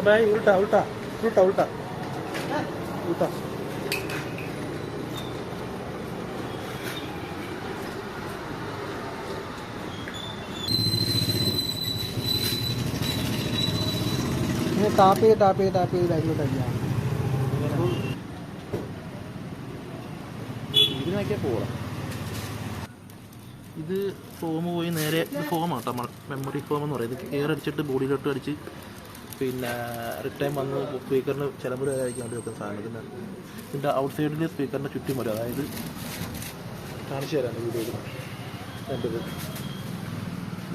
भाई उल्टा उल्टा उल्टा उल्टा उल्टा टाप ബാങ്കിലോട്ടല്ല ഇതിനൊക്കെ പോകാം. ഇത് ഫോം പോയി നേരെ ഫോമാട്ടോ, നമ്മൾ മെമ്മറി ഫോം എന്ന് പറയുന്നത്. എയർ അടിച്ചിട്ട് ബോഡിയിലോട്ട് അടിച്ച് പിന്നെ റിട്ടേൺ വന്ന് സ്പീക്കറിന് ചിലമ്പ് കഴിക്കാൻ വേണ്ടി വെക്കുന്ന സാധനത്തിന്. ഇതിൻ്റെ ഔട്ട് സൈഡിൽ സ്പീക്കറിൻ്റെ ചുറ്റും വരും. അതായത് കാണിച്ചു തരാം വീഡിയോയിൽ. രണ്ടത്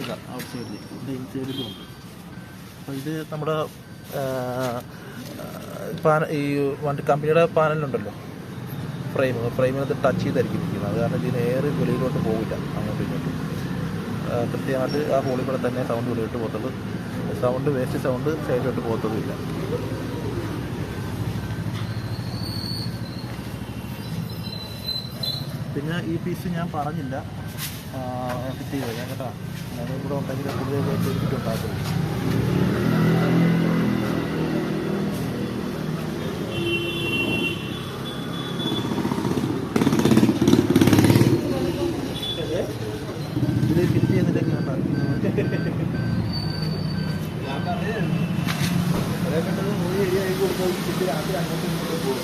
ഇതാ ഔട്ട് സൈഡിൽ, ഇതിൻ്റെ ഇൻസൈഡിലും ഉണ്ട്. അപ്പോൾ ഇത് നമ്മുടെ ഈ വണ്ടി കമ്പനിയുടെ പാനലുണ്ടല്ലോ, ഫ്രെയിമിനകത്ത് ടച്ച് ചെയ്തായിരിക്കും ഇരിക്കുന്നത്. അത് കാരണം ഇതിന് എയർ വെളിയിലോട്ട് പോകില്ല അങ്ങോട്ടും ഇങ്ങോട്ടും. കൃത്യമായിട്ട് ആ ഹോളിൽ കൂടെ തന്നെ സൗണ്ട് വെളിയിലോട്ട് പോകത്തുള്ളൂ. സൗണ്ട് വേസ്റ്റ് സൗണ്ട് സൈഡിലോട്ട് പോകത്തതുമില്ല. പിന്നെ ഈ പീസ് ഞാൻ പറഞ്ഞില്ല ഫിറ്റ് ചെയ്ത് ഞാൻ കേട്ടോ. ഞാനിവിടെ ഉണ്ടെങ്കിൽ കൂടുതൽ ചെയ്തിട്ടുണ്ടാക്കുള്ളൂ. ഇത് ഫിറ്റ് ചെയ്യുന്നില്ലെങ്കിൽ രാത്രി അങ്ങോട്ടും ഇങ്ങോട്ടും പോകും.